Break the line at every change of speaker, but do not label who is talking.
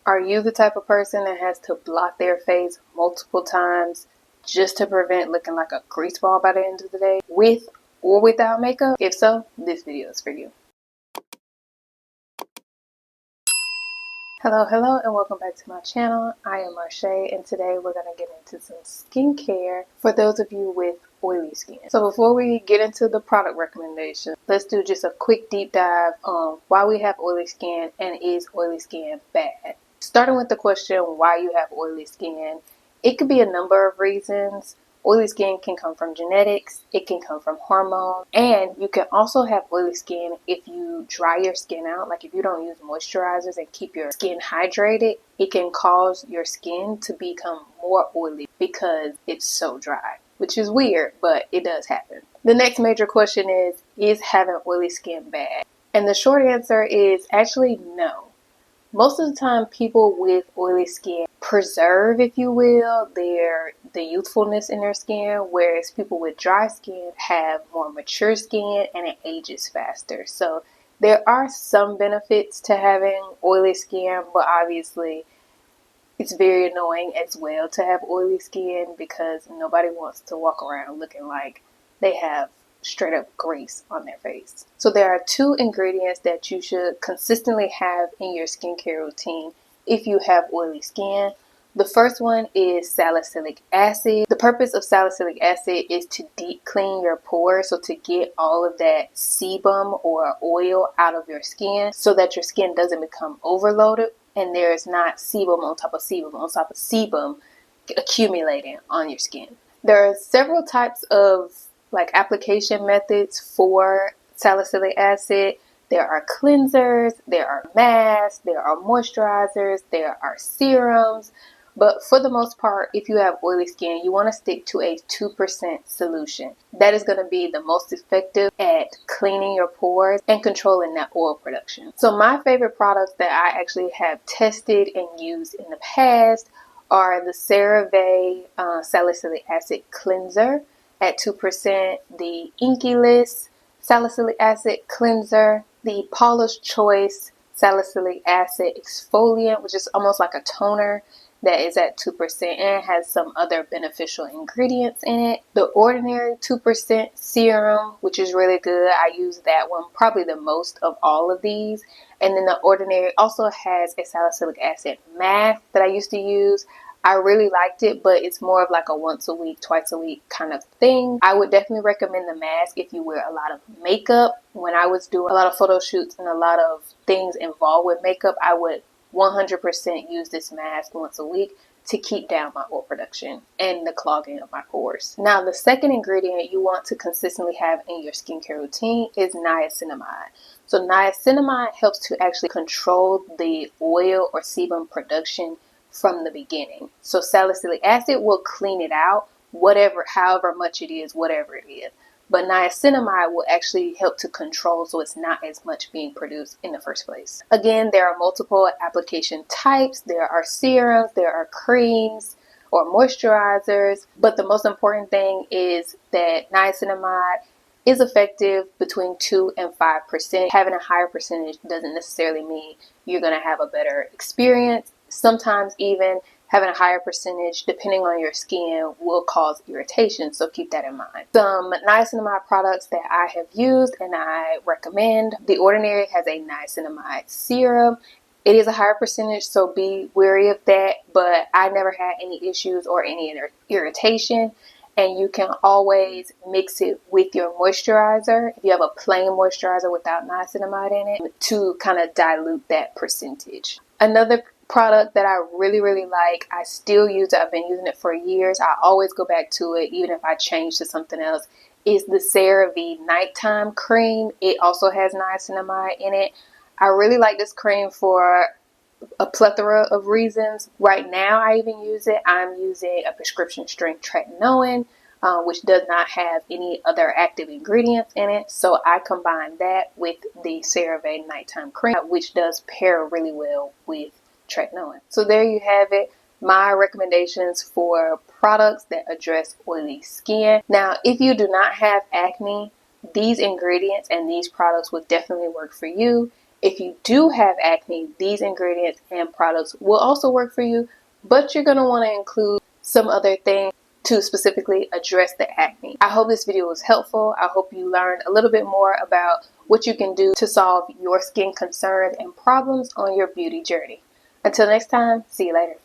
Are you the type of person that has to blot their face multiple times just to prevent looking like a grease ball by the end of the day, with or without makeup? If so, this video is for you. Hello, and welcome back to my channel. I am Marche, and today we're going to get into some skincare for those of you with oily skin. So before we get into the product recommendations, let's do just a quick deep dive on why we have oily skin and is oily skin bad. Starting with the question why you have oily skin, it could be a number of reasons. Oily skin can come from genetics, it can come from hormones, and you can also have oily skin if you dry your skin out. Like if you don't use moisturizers and keep your skin hydrated, it can cause your skin to become more oily because it's so dry, which is weird, but it does happen. The next major question is having oily skin bad? And the short answer is actually no. Most of the time, people with oily skin preserve, if you will, the youthfulness in their skin, whereas people with dry skin have more mature skin and it ages faster. So there are some benefits to having oily skin, but obviously it's very annoying as well to have oily skin because nobody wants to walk around looking like they have straight up grease on their face. So there are two ingredients that you should consistently have in your skincare routine if you have oily skin. The first one is salicylic acid. The purpose of salicylic acid is to deep clean your pores, so to get all of that sebum or oil out of your skin so that your skin doesn't become overloaded and there's not sebum on top of sebum on top of sebum accumulating on your skin. There are several types of application methods for salicylic acid. There are cleansers, there are masks, there are moisturizers, there are serums. But for the most part, if you have oily skin, you want to stick to a 2% solution. That is going to be the most effective at cleaning your pores and controlling that oil production. So my favorite products that I actually have tested and used in the past are the CeraVe Salicylic Acid Cleanser at 2%, the Inkyless Salicylic Acid Cleanser, the Paula's Choice Salicylic Acid Exfoliant, which is almost like a toner, that is at 2% and has some other beneficial ingredients in it. The Ordinary 2% Serum, which is really good. I use that one probably the most of all of these. And then the Ordinary also has a salicylic acid mask that I used to use. I really liked it, but it's more of like a once a week, twice a week kind of thing. I would definitely recommend the mask if you wear a lot of makeup. When I was doing a lot of photo shoots and a lot of things involved with makeup, I would 100% use this mask once a week to keep down my oil production and the clogging of my pores. Now, the second ingredient you want to consistently have in your skincare routine is niacinamide. So niacinamide helps to actually control the oil or sebum production from the beginning. So salicylic acid will clean it out, however much it is, whatever it is. But niacinamide will actually help to control so it's not as much being produced in the first place. Again, there are multiple application types. There are serums, there are creams or moisturizers. But the most important thing is that niacinamide is effective between 2 and 5%. Having a higher percentage doesn't necessarily mean you're going to have a better experience. Sometimes even having a higher percentage, depending on your skin, will cause irritation, so keep that in mind. Some niacinamide products that I have used and I recommend. The Ordinary has a niacinamide serum. It is a higher percentage, so be wary of that, but I never had any issues or any irritation. And you can always mix it with your moisturizer, if you have a plain moisturizer without niacinamide in it, to kind of dilute that percentage. Another product that I really like, I still use it, I've been using it for years, I always go back to it even if I change to something else, is the CeraVe Nighttime Cream. It also has niacinamide in it. I really like this cream for a plethora of reasons. Right now I even use it. I'm using a prescription strength tretinoin, which does not have any other active ingredients in it. So I combine that with the CeraVe Nighttime Cream, which does pair really well with tretinoin. So there you have it, my recommendations for products that address oily skin. Now, if you do not have acne, these ingredients and these products will definitely work for you. If you do have acne, these ingredients and products will also work for you, but you're going to want to include some other things to specifically address the acne. I hope this video was helpful. I hope you learned a little bit more about what you can do to solve your skin concerns and problems on your beauty journey. Until next time, see you later.